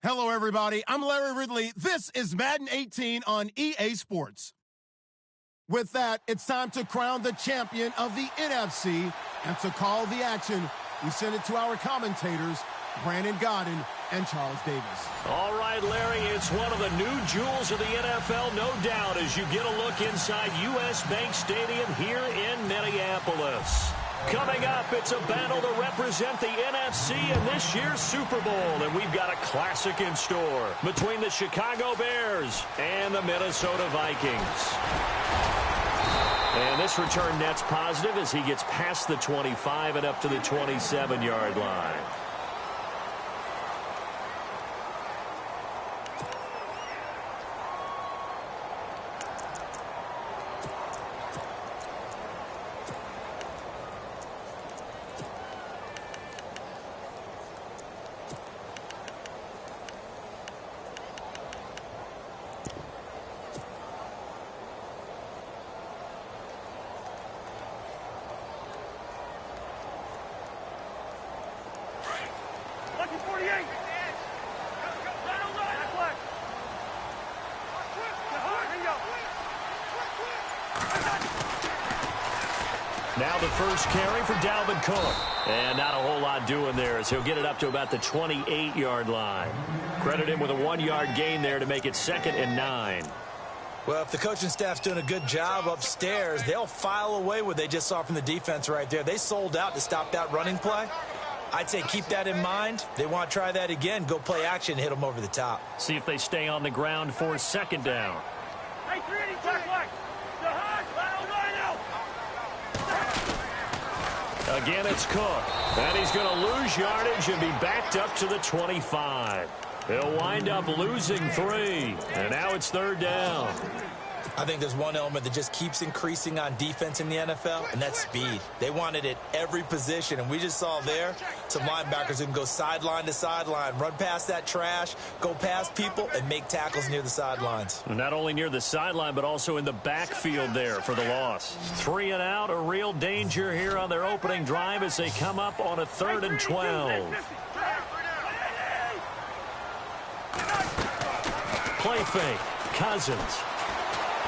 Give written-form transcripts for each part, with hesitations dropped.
Hello, everybody. I'm Larry Ridley. This is Madden 18 on EA Sports. With that, it's time to crown the champion of the NFC, and to call the action, we send it to our commentators, Brandon Godden and Charles Davis. All right, Larry, it's one of the new jewels of the NFL, no doubt, as you get a look inside U.S. Bank Stadium here in Minneapolis. Coming up, it's a battle to represent the NFC in this year's Super Bowl, and we've got a classic in store between the Chicago Bears and the Minnesota Vikings. And this return net's positive as he gets past the 25 and up to the 27-yard line. Now the first carry for Dalvin Cook. And not a whole lot doing there as he'll get it up to about the 28-yard line. Credit him with a 1-yard gain there to make it 2nd and 9. Well, if the coaching staff's doing a good job upstairs, they'll file away what they just saw from the defense right there. They sold out to stop that running play. I'd say keep that in mind. They want to try that again. Go play action, hit them over the top. See if they stay on the ground for 2nd down. Hey, 3 back. Again, it's Cook. And he's going to lose yardage and be backed up to the 25. He'll wind up losing 3. And now it's 3rd down. I think there's one element that just keeps increasing on defense in the NFL, and that's speed. They want it at every position, and we just saw there some linebackers who can go sideline to sideline, run past that trash, go past people, and make tackles near the sidelines. Not only near the sideline, but also in the backfield there for the loss. 3 and out, a real danger here on their opening drive as they come up on a 3rd and 12. Play fake, Cousins.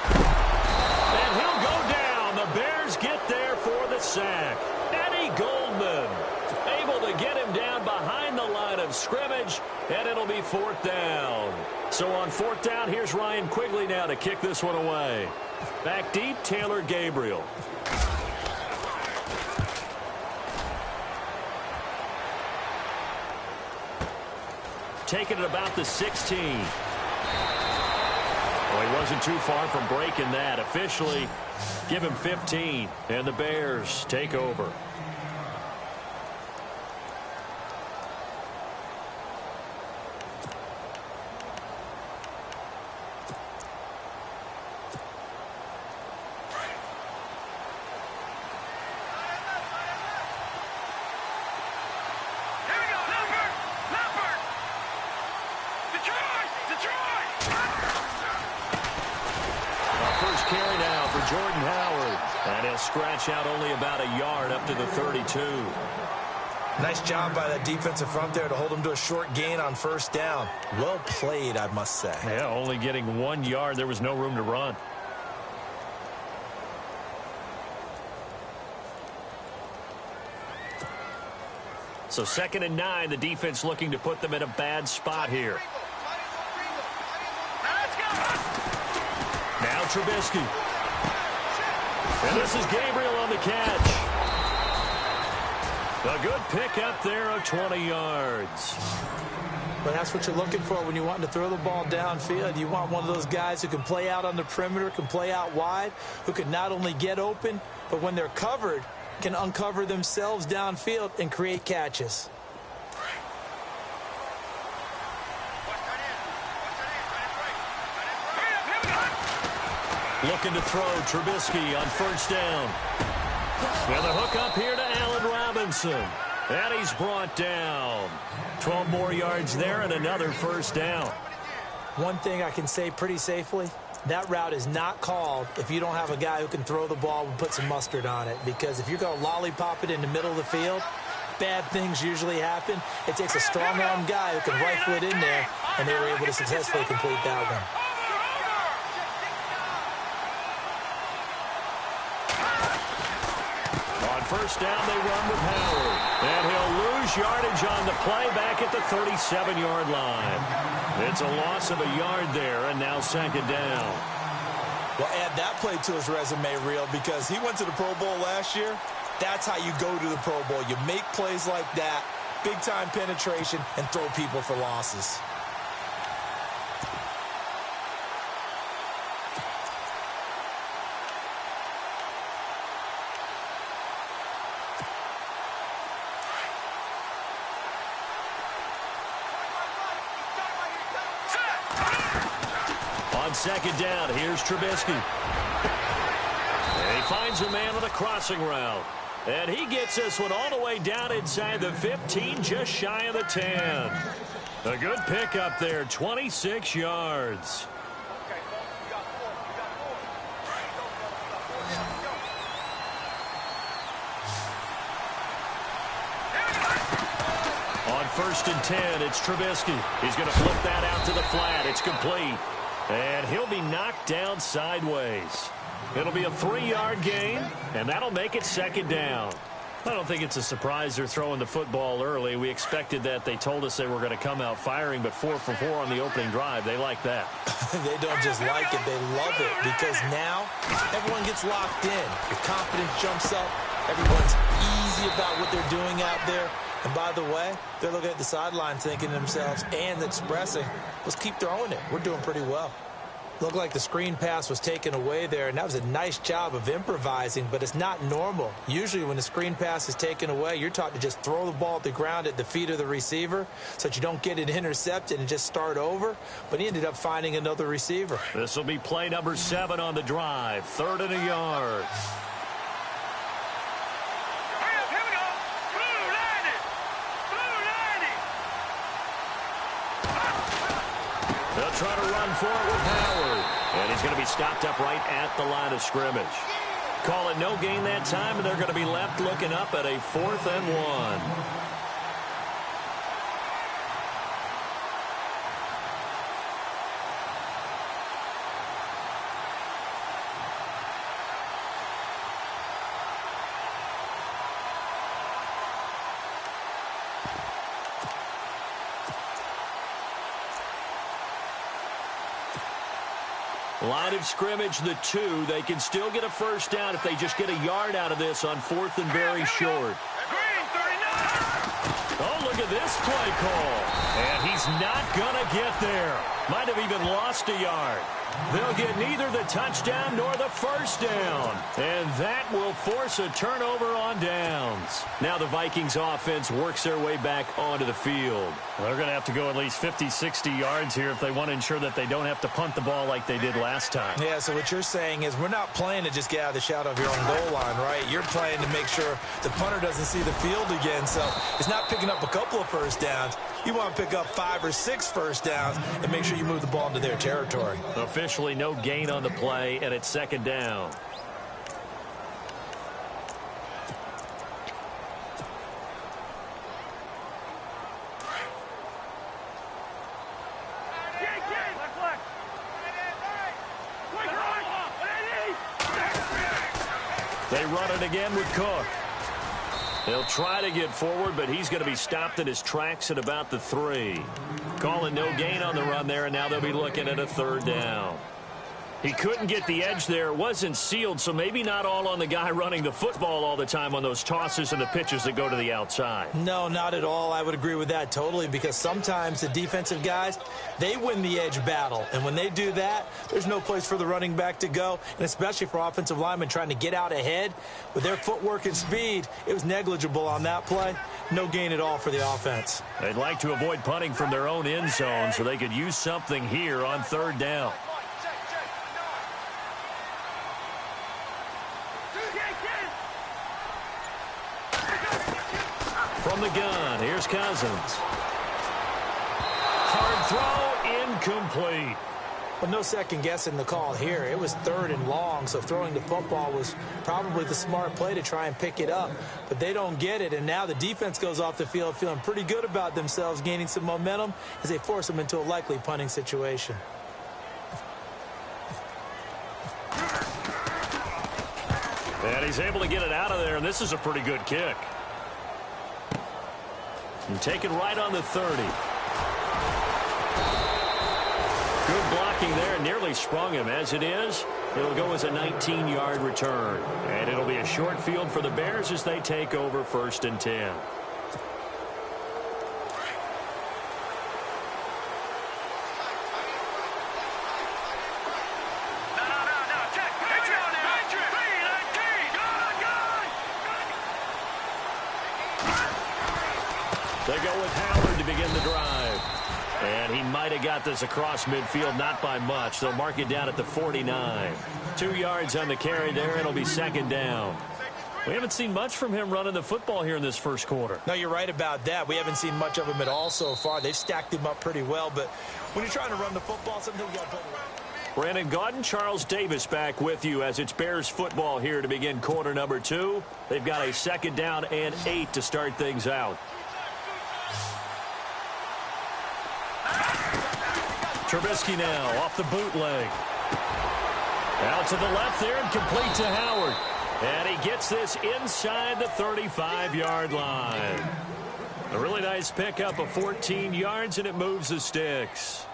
And he'll go down. The Bears get there for the sack. Eddie Goldman able to get him down behind the line of scrimmage, and it'll be 4th down. So on 4th down, here's Ryan Quigley now to kick this one away. Back deep, Taylor Gabriel. Taking it about the 16. Well, he wasn't too far from breaking that. Officially, give him 15, and the Bears take over. Scratch out only about a yard up to the 32. Nice job by that defensive front there to hold them to a short gain on 1st down. Well played, I must say. Yeah, only getting 1 yard. There was no room to run. So 2nd and 9, the defense looking to put them in a bad spot here. Now Trubisky. And this is Gabriel on the catch. A good pick up there of 20 yards. But that's what you're looking for when you want to throw the ball downfield. You want one of those guys who can play out on the perimeter, can play out wide, who can not only get open, but when they're covered, can uncover themselves downfield and create catches. Looking to throw, Trubisky on 1st down. And the hook up here to Allen Robinson. And he's brought down. 12 more yards there and another 1st down. One thing I can say pretty safely, that route is not called if you don't have a guy who can throw the ball and put some mustard on it. Because if you're going to lollipop it in the middle of the field, bad things usually happen. It takes a strong-arm guy who can rifle it in there, and they were able to successfully complete that one. On first down, they run with Howard. And he'll lose yardage on the play back at the 37-yard line. It's a loss of a yard there, and now second down. Well, add that play to his resume reel because he went to the Pro Bowl last year. That's how you go to the Pro Bowl. You make plays like that, big-time penetration, and throw people for losses. On second down, here's Trubisky. And he finds a man on the crossing route. And he gets this one all the way down inside the 15, just shy of the 10. A good pickup there, 26 yards. On first and 10, it's Trubisky. He's going to flip that out to the flat. It's complete. And he'll be knocked down sideways. It'll be a 3-yard gain, and that'll make it second down. I don't think it's a surprise they're throwing the football early. We expected that. They told us they were going to come out firing, but 4 for 4 on the opening drive. They like that. They don't just like it. They love it because now everyone gets locked in. Your confidence jumps up. Everyone's easy about what they're doing out there. And by the way, they're looking at the sideline thinking to themselves and expressing, let's keep throwing it. We're doing pretty well. Looked like the screen pass was taken away there, and that was a nice job of improvising, but it's not normal. Usually when the screen pass is taken away, you're taught to just throw the ball at the ground at the feet of the receiver so that you don't get it intercepted and just start over, but he ended up finding another receiver. This will be play number 7 on the drive, 3rd and a yard. They'll try to run for it with Howard. And he's going to be stopped up right at the line of scrimmage. Call it no gain that time, and they're going to be left looking up at a 4th and 1. Line of scrimmage, the 2. They can still get a first down if they just get a yard out of this on 4th and very short. Oh, look at this play call. And he's not going to get there. Might have even lost a yard. They'll get neither the touchdown nor the first down. And that will force a turnover on downs. Now the Vikings offense works their way back onto the field. Well, they're going to have to go at least 50, 60 yards here if they want to ensure that they don't have to punt the ball like they did last time. Yeah, so what you're saying is we're not playing to just get out of the shadow of your own goal line, right? You're playing to make sure the punter doesn't see the field again. So it's not picking up a couple of first downs. You want to pick up 5 or 6 first downs and make sure you move the ball into their territory. Officially no gain on the play, and it's second down. They run it again with Cook. He'll try to get forward, but he's going to be stopped in his tracks at about the 3. Calling no gain on the run there, and now they'll be looking at a 3rd down. He couldn't get the edge there. It wasn't sealed, so maybe not all on the guy running the football all the time on those tosses and the pitches that go to the outside. No, not at all. I would agree with that totally because sometimes the defensive guys, they win the edge battle. And when they do that, there's no place for the running back to go, and especially for offensive linemen trying to get out ahead. With their footwork and speed, it was negligible on that play. No gain at all for the offense. They'd like to avoid punting from their own end zone so they could use something here on 3rd down. From the gun, here's Cousins. Hard throw, incomplete. Well, no second guessing the call here. It was 3rd and long, so throwing the football was probably the smart play to try and pick it up. But they don't get it, and now the defense goes off the field feeling pretty good about themselves, gaining some momentum as they force them into a likely punting situation. And he's able to get it out of there, and this is a pretty good kick. And taken right on the 30. Good blocking there, nearly sprung him. As it is, it'll go as a 19-yard return. And it'll be a short field for the Bears as they take over 1st and 10. They go with Howard to begin the drive. And he might have got this across midfield, not by much. They'll mark it down at the 49. 2 yards on the carry there. It'll be 2nd down. We haven't seen much from him running the football here in this first quarter. No, you're right about that. We haven't seen much of him at all so far. They've stacked him up pretty well, but when you're trying to run the football, sometimes you got to play around. Brandon Gaudin, Charles Davis back with you as it's Bears football here to begin quarter number 2. They've got a 2nd down and 8 to start things out. Trubisky now off the bootleg. Out to the left there and complete to Howard. And he gets this inside the 35-yard line. A really nice pickup of 14 yards, and it moves the sticks.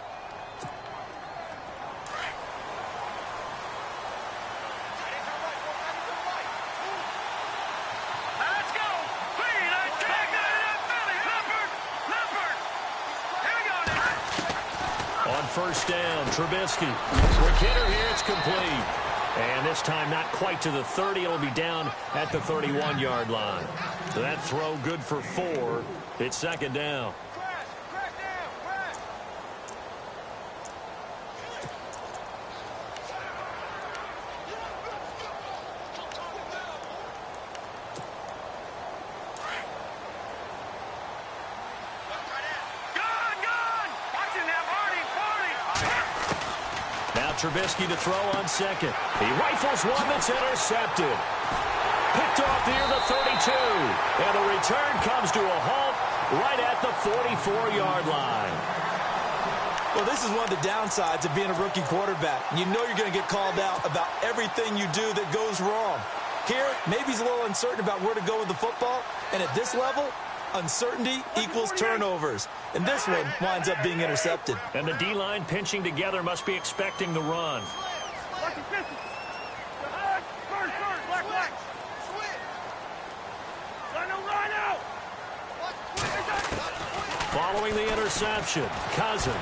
On 1st down, Trubisky. Quick hitter here, it's complete. And this time not quite to the 30. It'll be down at the 31-yard line. So that throw good for 4. It's 2nd down. Trubisky to throw on 2nd. He rifles one that's intercepted. Picked off near the 32. And the return comes to a halt right at the 44-yard line. Well, this is one of the downsides of being a rookie quarterback. You know you're going to get called out about everything you do that goes wrong. Here, maybe he's a little uncertain about where to go with the football. And at this level, uncertainty equals turnovers. And this one winds up being intercepted. And the D-line pinching together must be expecting the run. Following the interception, Cousins.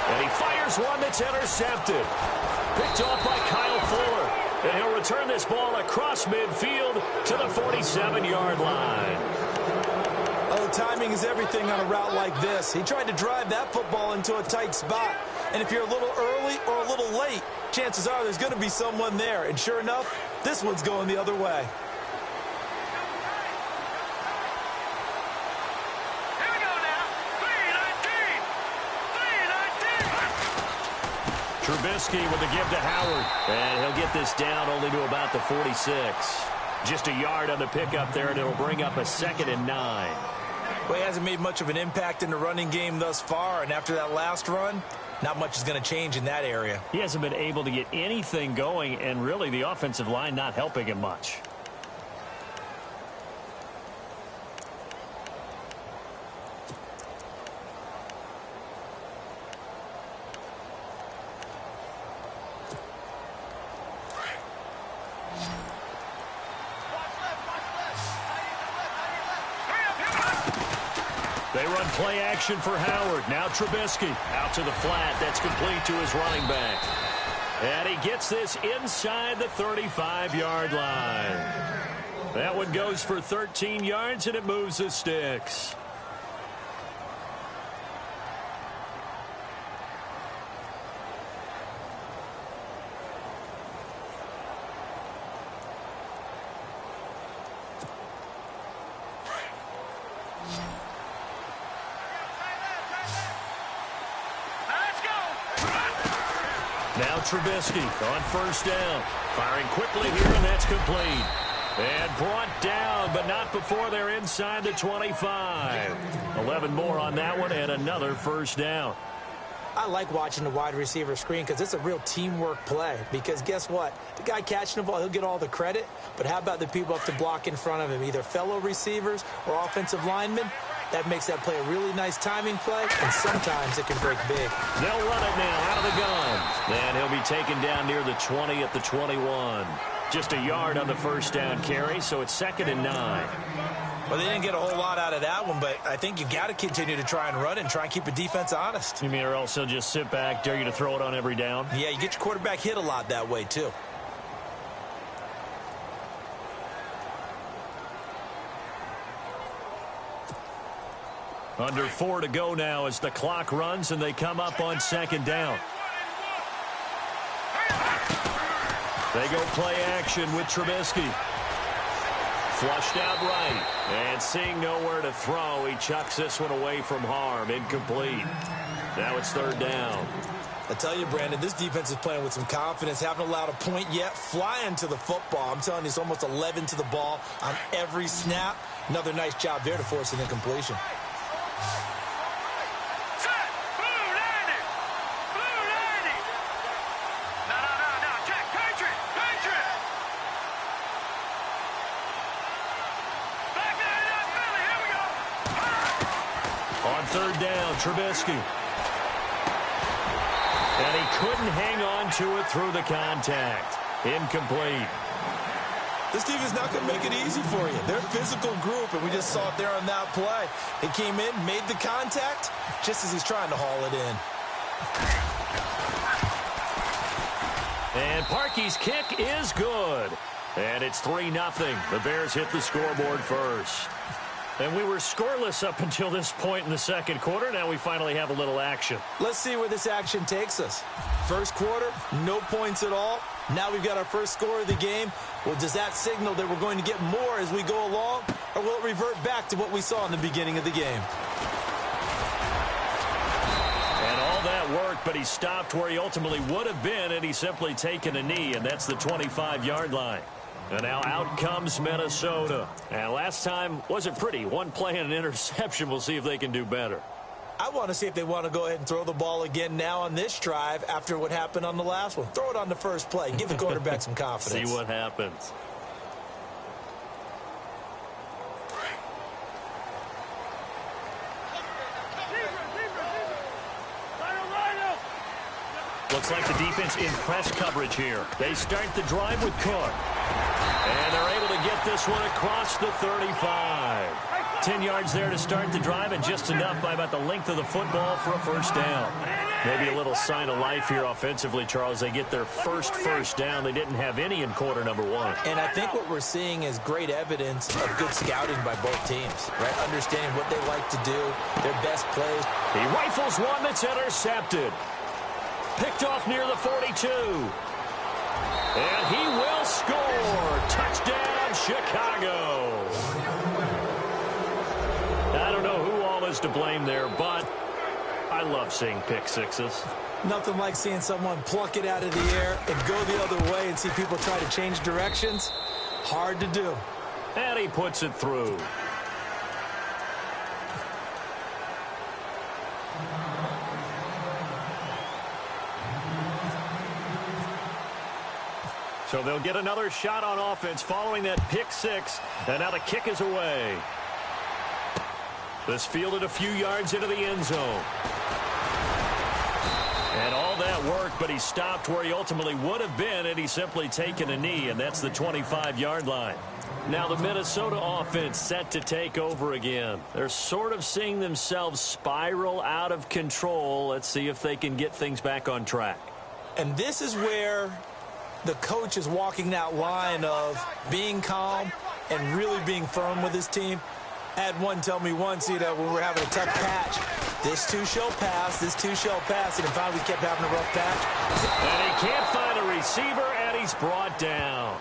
And he fires one that's intercepted. Picked off by Kyle Fuller. And he'll return this ball across midfield to the 47-yard line. Oh, timing is everything on a route like this. He tried to drive that football into a tight spot. And if you're a little early or a little late, chances are there's going to be someone there. And sure enough, this one's going the other way. Here we go now. 3-19. Trubisky with the give to Howard. And he'll get this down only to about the 46. Just a yard on the pickup there, and it'll bring up a 2nd and 9. Well, he hasn't made much of an impact in the running game thus far, and after that last run, not much is going to change in that area. He hasn't been able to get anything going, and really the offensive line not helping him much. They run play action for Howard. Now Trubisky out to the flat. That's complete to his running back. And he gets this inside the 35-yard line. That one goes for 13 yards, and it moves the sticks. Now Trubisky on first down. Firing quickly here, and that's complete. And brought down, but not before they're inside the 25. 11 more on that one, and another first down. I like watching the wide receiver screen because it's a real teamwork play. Because guess what? The guy catching the ball, he'll get all the credit. But how about the people up to block in front of him, either fellow receivers or offensive linemen? That makes that play a really nice timing play, and sometimes it can break big. They'll run it now out of the gun. And he'll be taken down near the 20 at the 21. Just a yard on the first down carry, so it's 2nd and 9. Well, they didn't get a whole lot out of that one, but I think you got to continue to try and run and try and keep the defense honest. You mean or else they'll just sit back, dare you to throw it on every down? Yeah, you get your quarterback hit a lot that way, too. Under 4 to go now as the clock runs and they come up on 2nd down. They go play action with Trubisky. Flushed out right. And seeing nowhere to throw, he chucks this one away from harm. Incomplete. Now it's 3rd down. I tell you, Brandon, this defense is playing with some confidence. Haven't allowed a point yet. Flying to the football. I'm telling you, it's almost 11 to the ball on every snap. Another nice job there to force an incompletion. On 3rd down, Trubisky. And he couldn't hang on to it through the contact. Incomplete. This team is not going to make it easy for you. They're a physical group, and we just saw it there on that play. He came in, made the contact, just as he's trying to haul it in. And Parkey's kick is good. And it's 3-0. The Bears hit the scoreboard first. And we were scoreless up until this point in the 2nd quarter. Now we finally have a little action. Let's see where this action takes us. First quarter, no points at all. Now we've got our first score of the game. Well, does that signal that we're going to get more as we go along? Or will it revert back to what we saw in the beginning of the game? And all that worked, but he stopped where he ultimately would have been, and he's simply taken a knee, and that's the 25-yard line. And now out comes Minnesota. And last time wasn't pretty. One play and an interception. We'll see if they can do better. I want to see if they want to go ahead and throw the ball again now on this drive after what happened on the last one. Throw it on the first play. Give the quarterback some confidence. See what happens. Looks like the defense in press coverage here. They start the drive with Cook. And they're able to get this one across the 35. 10 yards there to start the drive, and just enough by about the length of the football for a first down. Maybe a little sign of life here offensively, Charles. They get their first down. They didn't have any in quarter number 1. And I think what we're seeing is great evidence of good scouting by both teams, right? Understanding what they like to do, their best plays. He rifles one that's intercepted. Picked off near the 42. And he will score. Touchdown, Chicago. I don't know who all is to blame there, but I love seeing pick sixes. Nothing like seeing someone pluck it out of the air and go the other way and see people try to change directions. Hard to do. And he puts it through. So they'll get another shot on offense following that pick six. And now the kick is away. This fielded a few yards into the end zone. And all that worked, but he stopped where he ultimately would have been, and he's simply taken a knee, and that's the 25-yard line. Now the Minnesota offense set to take over again. They're sort of seeing themselves spiral out of control. Let's see if they can get things back on track. And this is where the coach is walking that line of being calm and really being firm with his team. I had one tell me once, when we're having a tough patch, this too shall pass, this too shall pass, and finally we kept having a rough patch. And he can't find a receiver, and he's brought down.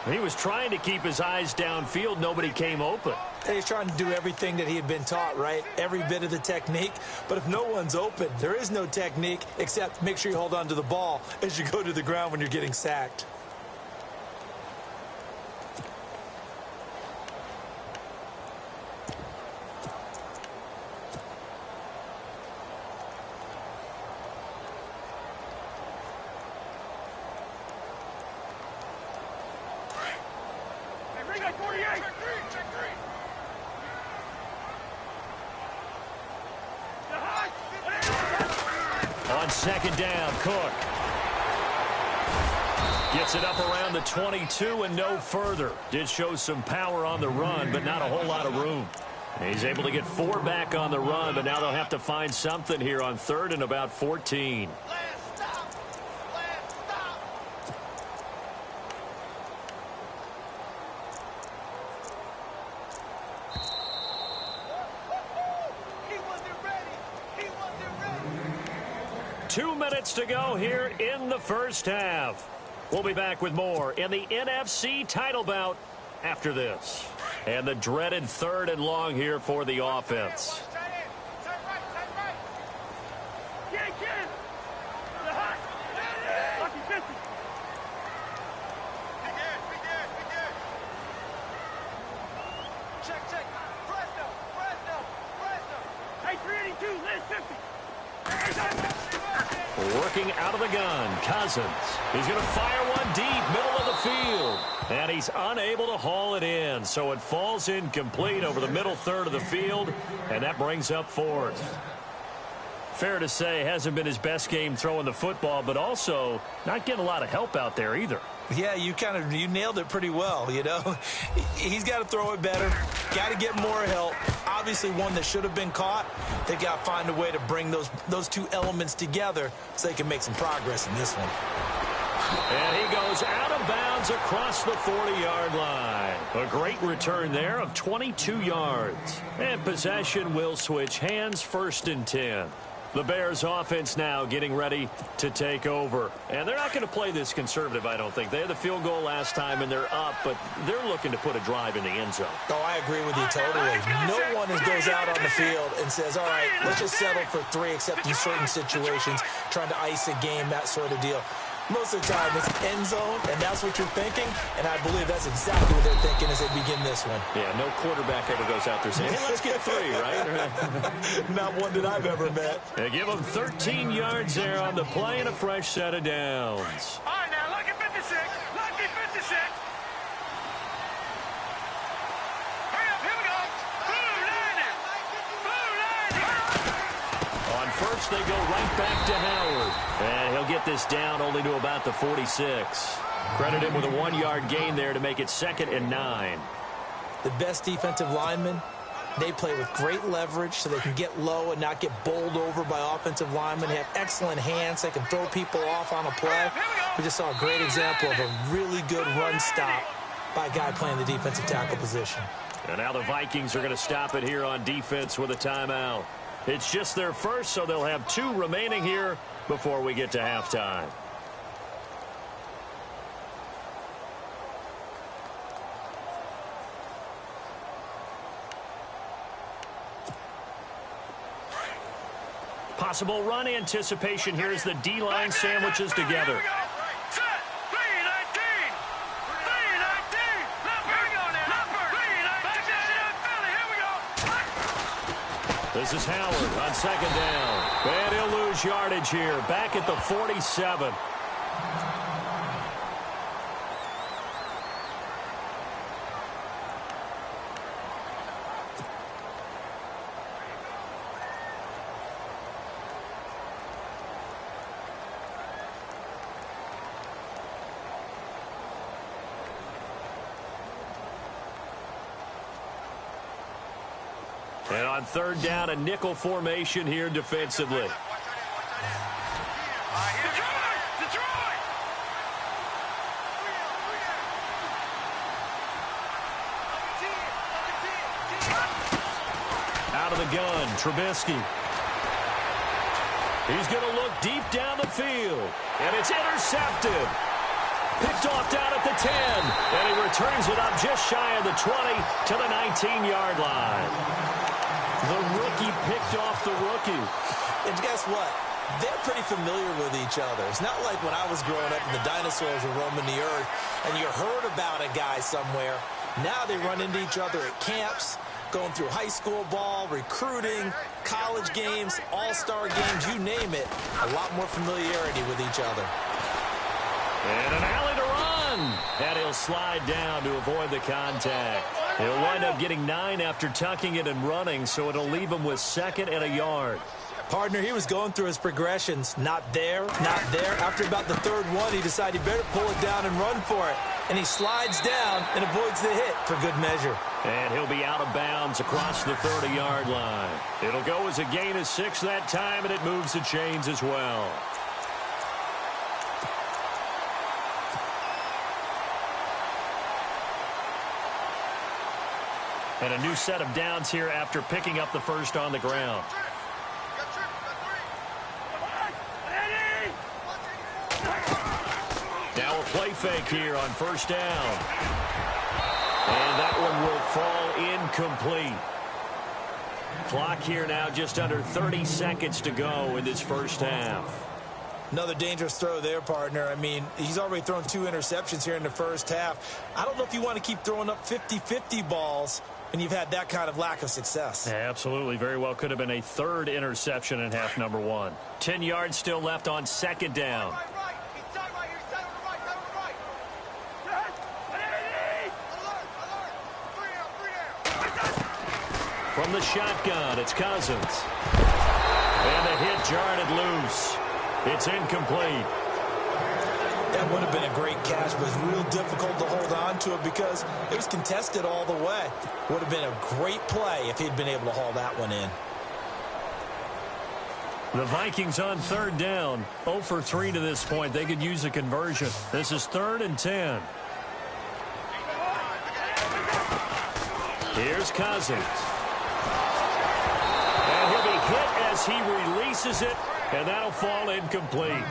He was trying to keep his eyes downfield. Nobody came open. He's trying to do everything that he had been taught, right? Every bit of the technique. But if no one's open, there is no technique except make sure you hold on to the ball as you go to the ground when you're getting sacked. On second down, Cook gets it up around the 22 and no further. Did show some power on the run, but not a whole lot of room. He's able to get 4 back on the run, but now they'll have to find something here on 3rd and about 14. To go here in the first half. We'll be back with more in the NFC title bout after this. And the dreaded 3rd and long here for the offense. Working out of the gun, Cousins. He's going to fire one deep, middle of the field. And he's unable to haul it in. So it falls incomplete over the middle 3rd of the field. And that brings up 4th. Fair to say, hasn't been his best game throwing the football, but also not getting a lot of help out there either. Yeah, you nailed it pretty well, you know. He's got to throw it better, got to get more help. Obviously one that should have been caught. They got to find a way to bring those two elements together so they can make some progress in this one. And he goes out of bounds across the 40-yard line. A great return there of 22 yards. And possession will switch hands, 1st and 10. The Bears offense now getting ready to take over. And they're not going to play this conservative, I don't think. They had the field goal last time, and they're up, but they're looking to put a drive in the end zone. Oh, I agree with you totally. No one goes out on the field and says, all right, let's just settle for 3, except in certain situations, trying to ice a game, that sort of deal. Most of the time, it's end zone, and that's what you're thinking, and I believe that's exactly what they're thinking as they begin this one. Yeah, no quarterback ever goes out there saying, hey, let's get 3, right? Not one that I've ever met. They give them 13 yards there on the play and a fresh set of downs. All right, now, lucky 56. Lucky 56. Hurry up, here we go. Blue line. Blue line. On 1st, they go right back to Howard. And he'll get this down only to about the 46. Credit him with a 1-yard gain there to make it 2nd and 9. The best defensive linemen, they play with great leverage so they can get low and not get bowled over by offensive linemen. They have excellent hands. They can throw people off on a play. We just saw a great example of a really good run stop by a guy playing the defensive tackle position. And now the Vikings are going to stop it here on defense with a timeout. It's just their first, so they'll have 2 remaining here before we get to halftime. Possible run anticipation here as the D-line sandwiches together. This is Howard on 2nd down. And he'll lose yardage here, back at the 47. And on 3rd down, a nickel formation here defensively. Out of the gun, Trubisky. He's going to look deep down the field, and it's intercepted. Picked off down at the 10. And he returns it up just shy of the 20 to the 19-yard line. The rookie picked off the rookie. And guess what? They're pretty familiar with each other. It's not like when I was growing up and the dinosaurs were roaming the earth and you heard about a guy somewhere. Now they run into each other at camps, going through high school ball, recruiting, college games, all-star games, you name it. A lot more familiarity with each other. And an alley to run. And he'll slide down to avoid the contact. He'll wind up getting 9 after tucking it and running, so it'll leave him with 2nd and a yard. Partner, he was going through his progressions. Not there, not there. After about the 3rd one, he decided he better pull it down and run for it. And he slides down and avoids the hit for good measure. And he'll be out of bounds across the 30-yard line. It'll go as a gain of 6 that time, and it moves the chains as well. And a new set of downs here after picking up the first on the ground. Now a play fake here on first down. And that one will fall incomplete. Clock here now just under 30 seconds to go in this first half. Another dangerous throw there, partner. I mean, he's already thrown 2 interceptions here in the first half. I don't know if you want to keep throwing up 50-50 balls and you've had that kind of lack of success. Yeah, absolutely. Very well could have been a 3rd interception in half number 1. 10 yards still left on 2nd down. From the shotgun, it's Cousins. And the hit jarred it loose. It's incomplete. That would have been a great catch, but it's real difficult to hold on to it because it was contested all the way. Would have been a great play if he'd been able to haul that one in. The Vikings on 3rd down. 0 for 3 to this point. They could use a conversion. This is 3rd and 10. Here's Cousins. And he'll be hit as he releases it, and that'll fall incomplete.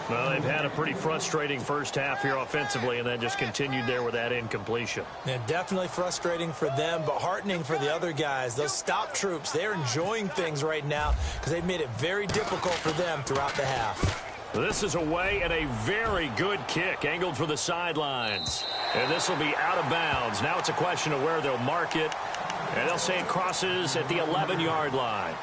Well, they've had a pretty frustrating first half here offensively, and then just continued there with that incompletion. Yeah, definitely frustrating for them, but heartening for the other guys. Those stop troops, they're enjoying things right now because they've made it very difficult for them throughout the half. This is away and a very good kick, angled for the sidelines. And this will be out of bounds. Now it's a question of where they'll mark it, and they'll say it crosses at the 11-yard line.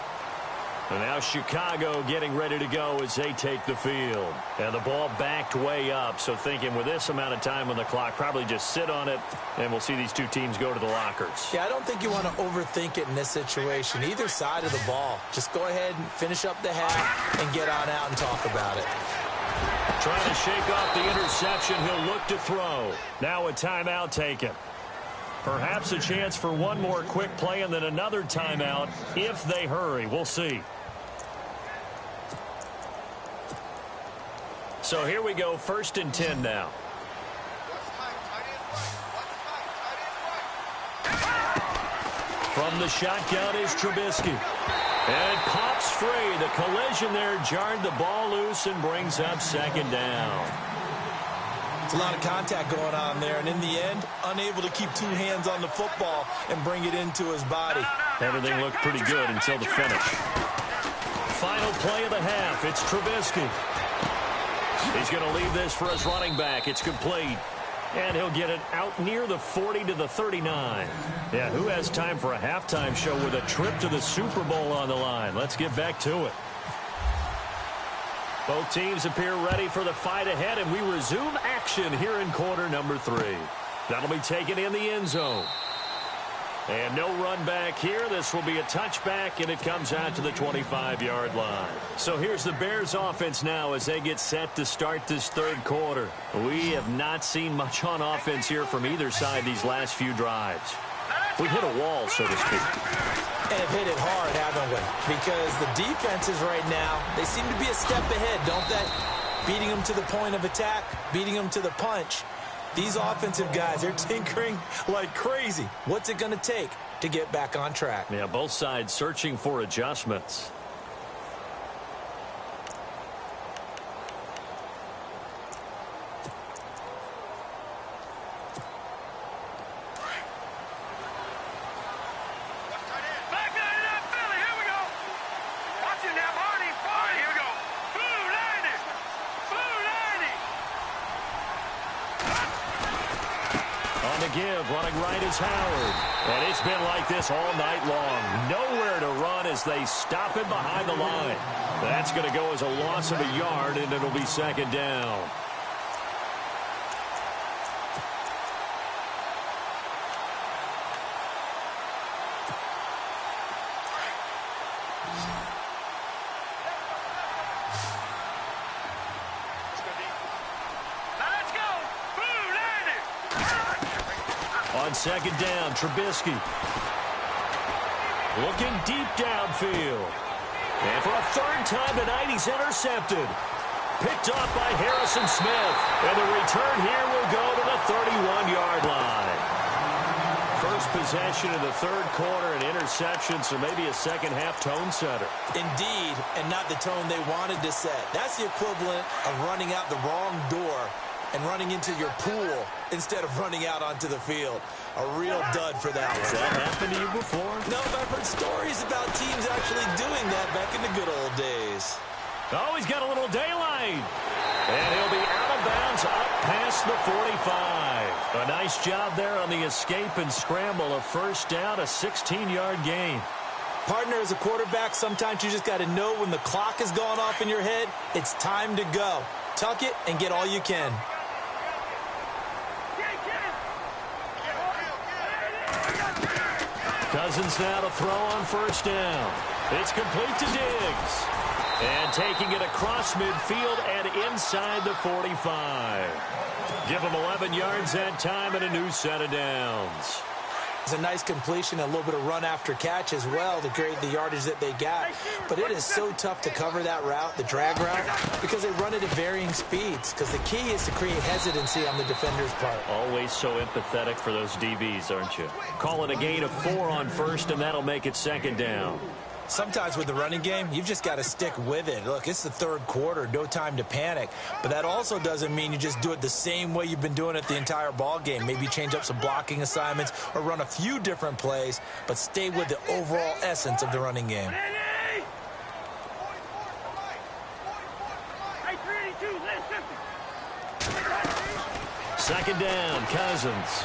And now Chicago getting ready to go as they take the field. And the ball backed way up, so thinking with this amount of time on the clock, probably just sit on it, and we'll see these two teams go to the lockers. Yeah, I don't think you want to overthink it in this situation. Either side of the ball. Just go ahead and finish up the half and get on out and talk about it. Trying to shake off the interception. He'll look to throw. Now a timeout taken. Perhaps a chance for one more quick play and then another timeout if they hurry. We'll see. So here we go, 1st and 10 now. From the shotgun is Trubisky. And it pops free. The collision there jarred the ball loose and brings up 2nd down. It's a lot of contact going on there, and in the end, unable to keep 2 hands on the football and bring it into his body. Everything looked pretty good until the finish. Final play of the half. It's Trubisky. He's going to leave this for his running back. It's complete. And he'll get it out near the 40 to the 39. Yeah, who has time for a halftime show with a trip to the Super Bowl on the line? Let's get back to it. Both teams appear ready for the fight ahead, and we resume action here in quarter number 3. That'll be taken in the end zone. And no run back here. This will be a touchback, and it comes out to the 25-yard line. So here's the Bears offense now as they get set to start this 3rd quarter. We have not seen much on offense here from either side these last few drives. We hit a wall, so to speak. And have hit it hard, haven't we? Because the defenses right now, they seem to be a step ahead, don't they? Beating them to the point of attack, beating them to the punch. These offensive guys, they're tinkering like crazy. What's it going to take to get back on track? Yeah, both sides searching for adjustments. give. Running right is Howard. And it's been like this all night long. Nowhere to run as they stop him behind the line. That's going to go as a loss of a yard, and it'll be second down. On second down, Trubisky. Looking deep downfield. And for a third time tonight, he's intercepted. Picked off by Harrison Smith. And the return here will go to the 31-yard line. First possession of the third quarter, an interception, so maybe a second-half tone setter. Indeed, and not the tone they wanted to set. That's the equivalent of running out the wrong door and running into your pool instead of running out onto the field. A real dud for that one. Has that happened to you before? No, but I've heard stories about teams actually doing that back in the good old days. Oh, he's got a little daylight. And he'll be out of bounds up past the 45. A nice job there on the escape and scramble. A first down, a 16-yard gain. Partner, as a quarterback, sometimes you just got to know when the clock is going off in your head, it's time to go. Tuck it and get all you can. Cousins now to throw on first down. It's complete to Diggs. And taking it across midfield and inside the 45. Give him 11 yards that time and a new set of downs. It's a nice completion, a little bit of run after catch as well to create the yardage that they got. But it is so tough to cover that route, the drag route, because they run it at varying speeds. Because the key is to create hesitancy on the defender's part. Always so empathetic for those DBs, aren't you? Call it a gain of 4 on first, and that'll make it second down. Sometimes with the running game, you've just got to stick with it. Look, it's the third quarter, no time to panic. But that also doesn't mean you just do it the same way you've been doing it the entire ball game. Maybe change up some blocking assignments or run a few different plays, but stay with the overall essence of the running game. Second down, Cousins.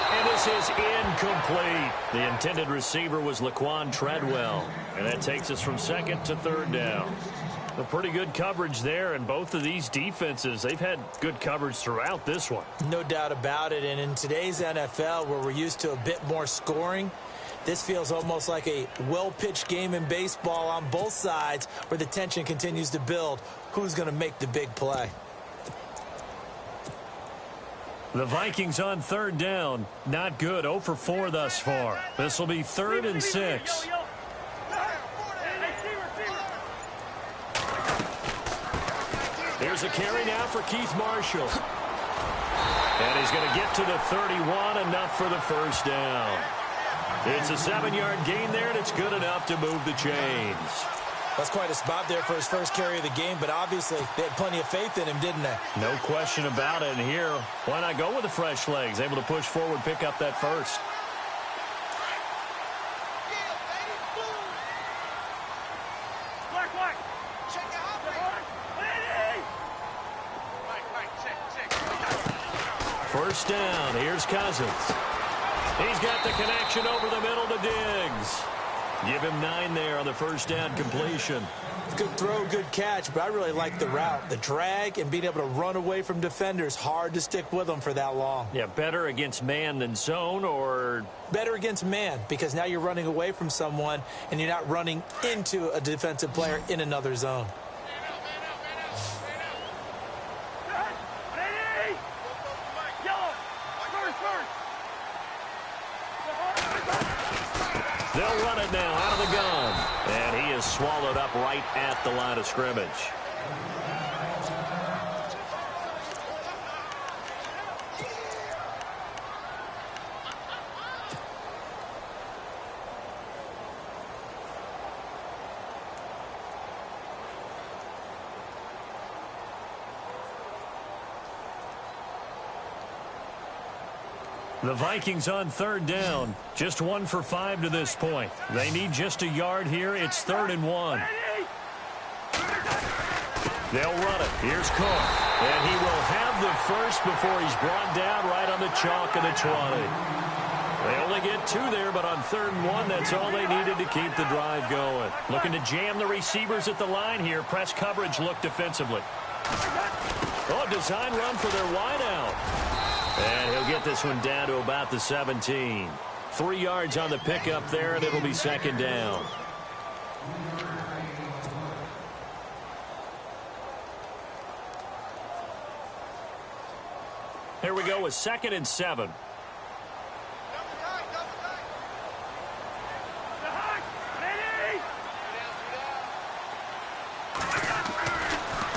And this is incomplete. The intended receiver was Laquan Treadwell. And that takes us from second to third down. A pretty good coverage there, and both of these defenses, they've had good coverage throughout this one. No doubt about it. And in today's NFL, where we're used to a bit more scoring, this feels almost like a well-pitched game in baseball on both sides where the tension continues to build. Who's going to make the big play? The Vikings on third down. Not good. 0 for 4 thus far. This will be 3rd and 6. Here's a carry now for Keith Marshall. And he's going to get to the 31, enough for the first down. It's a 7-yard gain there, and it's good enough to move the chains. That's quite a spot there for his first carry of the game, but obviously they had plenty of faith in him, didn't they? No question about it. And here, why not go with the fresh legs? Able to push forward, pick up that first. First down. Here's Cousins. He's got the connection over the middle to Diggs. Give him 9 there on the first down completion. Good throw, good catch, but I really like the route. The drag and being able to run away from defenders, hard to stick with them for that long. Yeah, better against man than zone, or? Better against man, because now you're running away from someone and you're not running into a defensive player in another zone. They'll run it now out of the gun. And he is swallowed up right at the line of scrimmage. The Vikings on third down. Just 1 for 5 to this point. They need just a yard here. It's 3rd and 1. They'll run it. Here's Cook. And he will have the first before he's brought down right on the chalk of the 20. They only get 2 there, but on 3rd and 1, that's all they needed to keep the drive going. Looking to jam the receivers at the line here. Press coverage look defensively. Oh, design run for their wideout. And he'll get this one down to about the 17. 3 yards on the pickup there, and it'll be 2nd down. Here we go with 2nd and 7.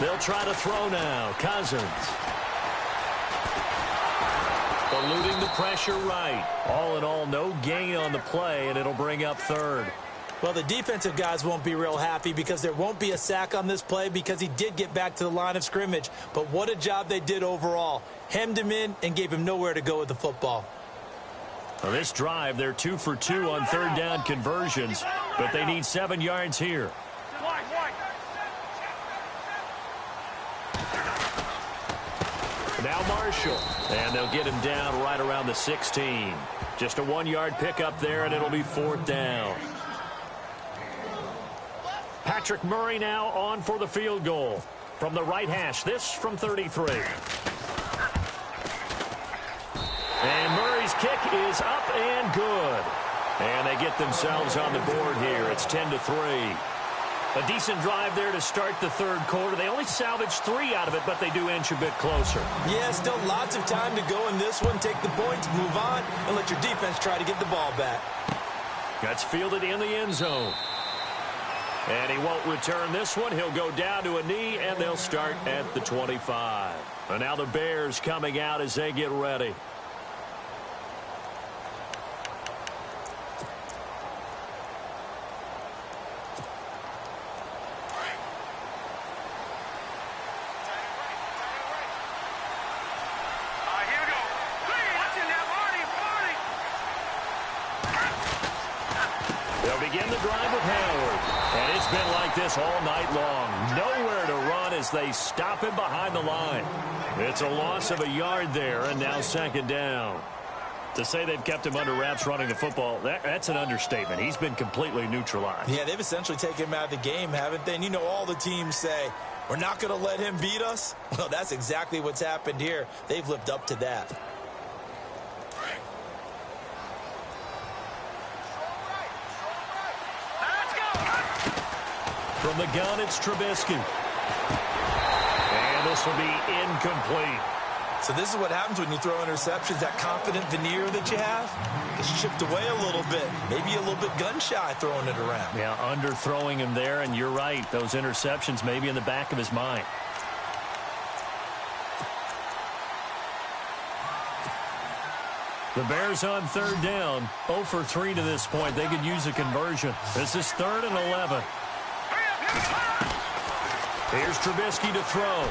They'll try to throw now. Cousins. Eluding the pressure right. All in all, no gain on the play, and it'll bring up 3rd. Well, the defensive guys won't be real happy because there won't be a sack on this play because he did get back to the line of scrimmage. But what a job they did overall. Hemmed him in and gave him nowhere to go with the football. On this drive, they're 2 for 2 on 3rd down conversions, but they need 7 yards here. Now Marshall, and they'll get him down right around the 16. Just a 1-yard pickup there, and it'll be 4th down. Patrick Murray now on for the field goal. From the right hash, this from 33. And Murray's kick is up and good. And they get themselves on the board here. It's 10-3. A decent drive there to start the 3rd quarter. They only salvaged 3 out of it, but they do inch a bit closer. Yeah, still lots of time to go in this one. Take the points, move on, and let your defense try to get the ball back. That's fielded in the end zone. And he won't return this one. He'll go down to a knee, and they'll start at the 25. And now the Bears coming out as they get ready. Begin the drive with Howard. And it's been like this all night long. Nowhere to run as they stop him behind the line. It's a loss of a yard there, and now 2nd down. To say they've kept him under wraps running the football, that's an understatement. He's been completely neutralized. Yeah, they've essentially taken him out of the game, haven't they? And you know all the teams say, we're not going to let him beat us. Well, that's exactly what's happened here. They've lived up to that. From the gun, it's Trubisky. And this will be incomplete. So this is what happens when you throw interceptions. That confident veneer that you have is chipped away a little bit. Maybe a little bit gun-shy throwing it around. Yeah, underthrowing him there, and you're right. Those interceptions may be in the back of his mind. The Bears on 3rd down. 0 for 3 to this point. They could use a conversion. This is 3rd and 11. Here's Trubisky to throw.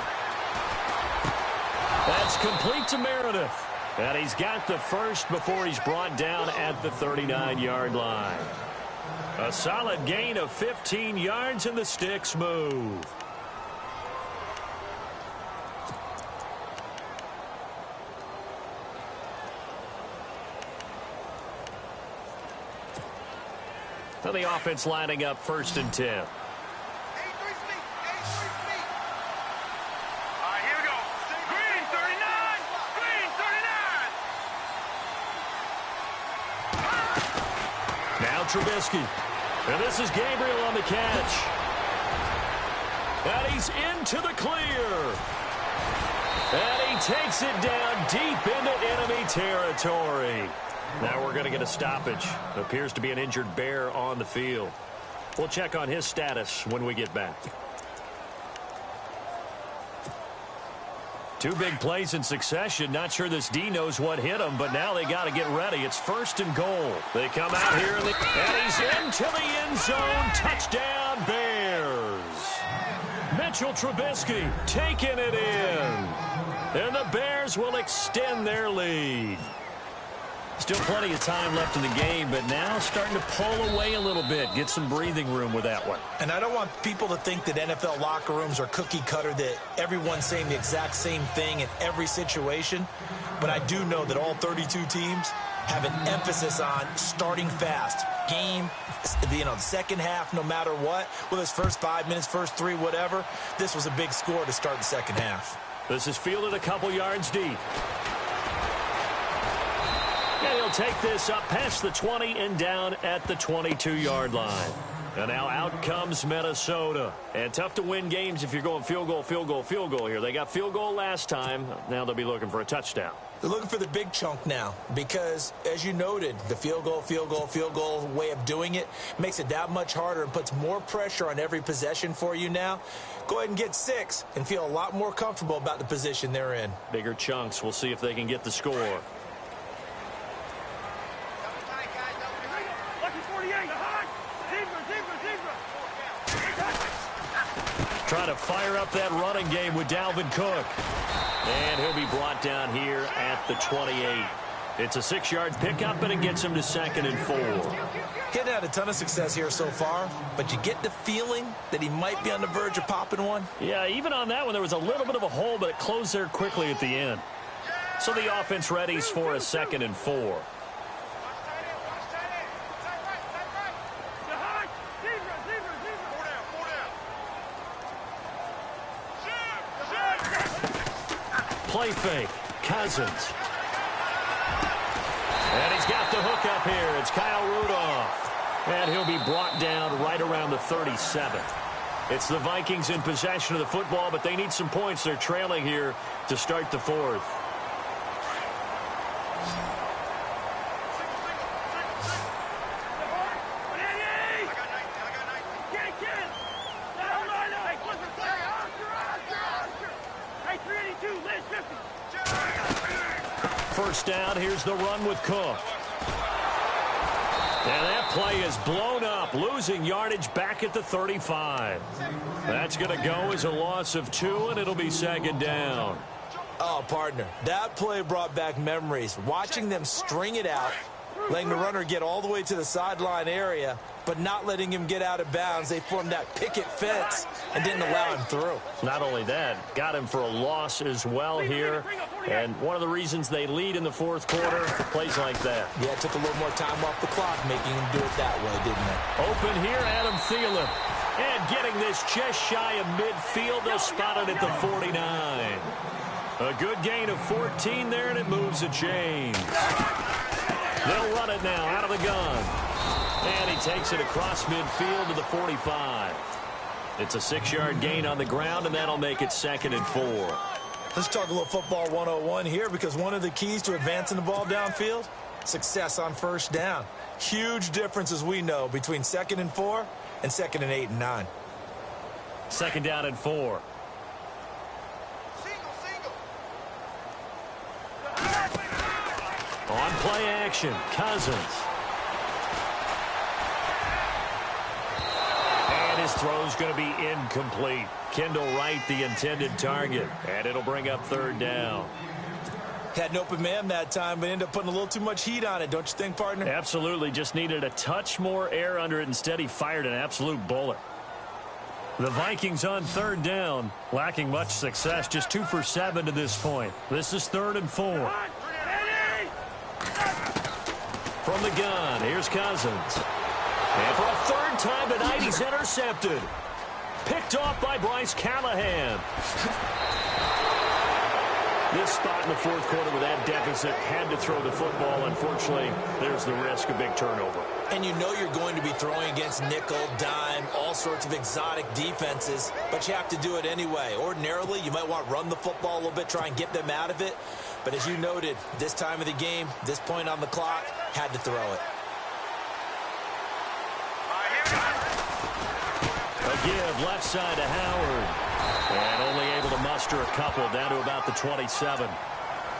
That's complete to Meredith. And he's got the first before he's brought down at the 39-yard line. A solid gain of 15 yards, and the sticks move. So the offense lining up 1st and 10. Trubisky. And this is Gabriel on the catch. And he's into the clear. And he takes it down deep into enemy territory. Now we're going to get a stoppage. Appears to be an injured Bear on the field. We'll check on his status when we get back. 2 big plays in succession. Not sure this D knows what hit him, but now they got to get ready. It's 1st and goal. They come out here, and he's into the end zone. Touchdown, Bears. Mitchell Trubisky taking it in. And the Bears will extend their lead. Still plenty of time left in the game, but now starting to pull away a little bit. Get some breathing room with that one. And I don't want people to think that NFL locker rooms are cookie cutter, that everyone's saying the exact same thing in every situation. But I do know that all 32 teams have an emphasis on starting fast. Game, the second half, no matter what. Whether it's first 5 minutes, first 3, whatever. This was a big score to start the second half. This is fielded a couple yards deep. And he'll take this up past the 20 and down at the 22-yard line. And now out comes Minnesota. And tough to win games if you're going field goal, field goal, field goal here. They got field goal last time. Now they'll be looking for a touchdown. They're looking for the big chunk now because, as you noted, the field goal way of doing it makes it that much harder and puts more pressure on every possession for you now. Go ahead and get 6 and feel a lot more comfortable about the position they're in. Bigger chunks. We'll see if they can get the score. Trying to fire up that running game with Dalvin Cook. And he'll be brought down here at the 28. It's a 6-yard pickup, and it gets him to 2nd and 4. He hadn't had a ton of success here so far, but you get the feeling that he might be on the verge of popping one. Yeah, even on that one, there was a little bit of a hole, but it closed there quickly at the end. So the offense readies for a 2nd and 4. Play fake. Cousins. And he's got the hook up here. It's Kyle Rudolph. And he'll be brought down right around the 37. It's the Vikings in possession of the football, but they need some points. They're trailing here to start the 4th. First down, here's the run with Cook. And that play is blown up, losing yardage back at the 35. That's going to go as a loss of 2, and it'll be 2nd down. Oh, partner, that play brought back memories. Watching them string it out, letting the runner get all the way to the sideline area, but not letting him get out of bounds. They formed that picket fence and didn't allow him through. Not only that, got him for a loss as well here. And one of the reasons they lead in the 4th quarter, plays like that. Yeah, it took a little more time off the clock, making him do it that way, didn't it? Open here, Adam Thielen. And getting this just shy of midfield. They'll spot it at the 49. A good gain of 14 there, and it moves the chains. They'll run it now out of the gun. And he takes it across midfield to the 45. It's a 6-yard gain on the ground, and that'll make it 2nd and 4. Let's talk a little football 101 here, because one of the keys to advancing the ball downfield, success on first down. Huge difference, as we know, between 2nd and 4 and 2nd and 8 and 9. 2nd down and 4. On play action, Cousins. And his throw's going to be incomplete. Kendall Wright, the intended target. And it'll bring up 3rd down. Had an open man that time, but ended up putting a little too much heat on it, don't you think, partner? Absolutely. Just needed a touch more air under it. Instead, he fired an absolute bullet. The Vikings on 3rd down, lacking much success. Just 2 for 7 to this point. This is 3rd and 4. From the gun, here's Cousins. And for a 3rd time tonight, he's intercepted. Picked off by Bryce Callahan. This spot in the 4th quarter with that deficit, had to throw the football. Unfortunately, there's the risk of big turnover. And you know you're going to be throwing against nickel, dime, all sorts of exotic defenses, but you have to do it anyway. Ordinarily, you might want to run the football a little bit, try and get them out of it. But as you noted, this time of the game, this point on the clock, had to throw it. A give left side to Howard. And only able to muster a couple down to about the 27.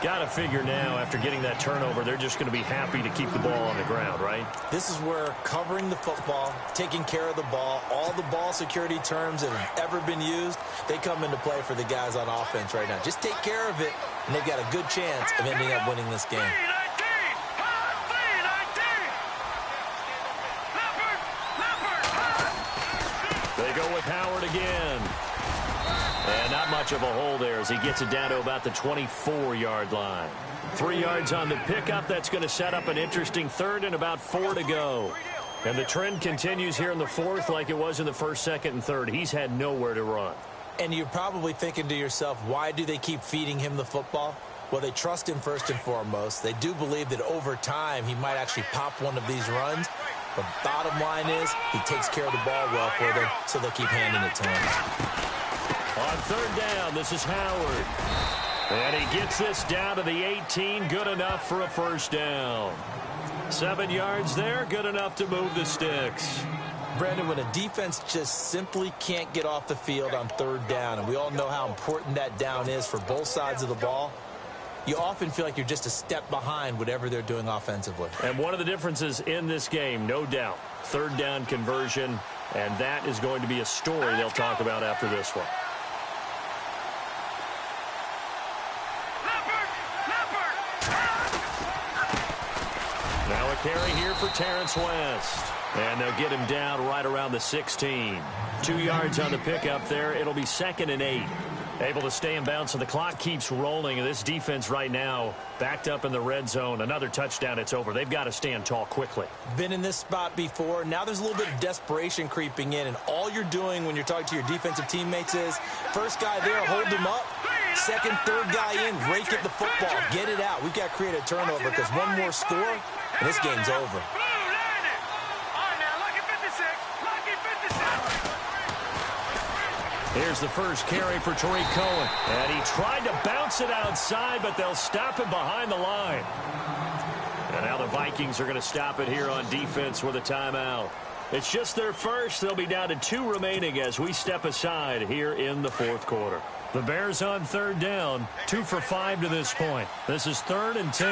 Got to figure now, after getting that turnover, they're just going to be happy to keep the ball on the ground, right? This is where covering the football, taking care of the ball, all the ball security terms that have ever been used, they come into play for the guys on offense right now. Just take care of it, and they've got a good chance of ending up winning this game. They go with Howard again. And not much of a hole there as he gets it down to about the 24-yard line. 3 yards on the pickup. That's going to set up an interesting third and about 4 to go. And the trend continues here in the fourth like it was in the first, second, and third. He's had nowhere to run. And you're probably thinking to yourself, why do they keep feeding him the football? Well, they trust him first and foremost. They do believe that over time he might actually pop one of these runs. But bottom line is he takes care of the ball well for them, so they'll keep handing it to him. On third down, this is Howard. And he gets this down to the 18. Good enough for a first down. 7 yards there. Good enough to move the sticks. Brandon, when a defense just simply can't get off the field on third down, and we all know how important that down is for both sides of the ball, you often feel like you're just a step behind whatever they're doing offensively. And one of the differences in this game, no doubt, third down conversion, and that is going to be a story they'll talk about after this one. Now a carry here for Terrence West. And they'll get him down right around the 16. 2 yards on the pickup there. It'll be 2nd and 8. Able to stay in bounds, so the clock keeps rolling. And this defense right now backed up in the red zone. Another touchdown, it's over. They've got to stand tall quickly. Been in this spot before. Now there's a little bit of desperation creeping in. And all you're doing when you're talking to your defensive teammates is, first guy there, hold him up. Second, third guy in, rake at the football. Get it out. We've got to create a turnover because one more score, and this game's over. Here's the first carry for Tariq Cohen. And he tried to bounce it outside, but they'll stop him behind the line. And now the Vikings are going to stop it here on defense with a timeout. It's just their first. They'll be down to 2 remaining as we step aside here in the fourth quarter. The Bears on third down, 2 for 5 to this point. This is 3rd and 10.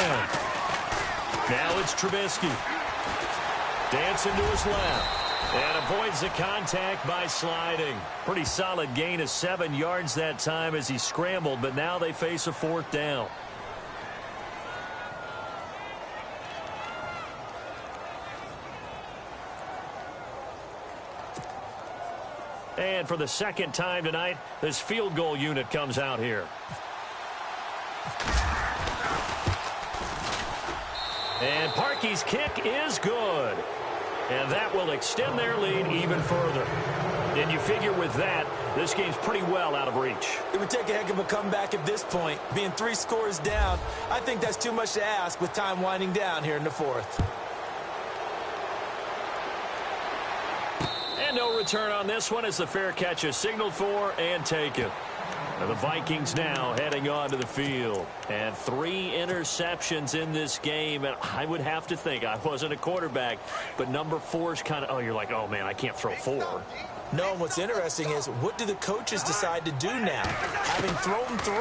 Now it's Trubisky. Dancing to his left. And avoids the contact by sliding. Pretty solid gain of 7 yards that time as he scrambled, but now they face a 4th down. And for the second time tonight, this field goal unit comes out here. And Parkey's kick is good. And that will extend their lead even further. And you figure with that, this game's pretty well out of reach. It would take a heck of a comeback at this point. Being 3 scores down, I think that's too much to ask with time winding down here in the fourth. And no return on this one as the fair catch is signaled for and taken. And the Vikings now heading on to the field. And 3 interceptions in this game. And I would have to think, I wasn't a quarterback, but number 4 is kind of, oh, you're like, oh, man, I can't throw 4. No, what's interesting is, what do the coaches decide to do now? Having thrown 3,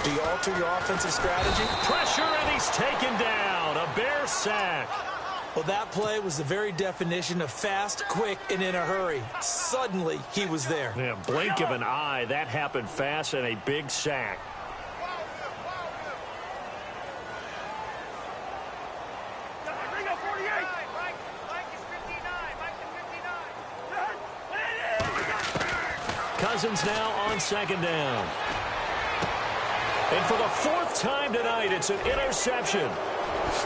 do you alter your offensive strategy? Pressure, and he's taken down. A Bear sack. Well, that play was the very definition of fast, quick, and in a hurry. Suddenly, he was there. Yeah, blink of an eye. That happened fast and a big sack. Cousins now on 2nd down. And for the 4th time tonight, it's an interception.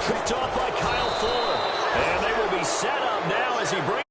Picked off by Kyle Fuller. And they will be set up now as he brings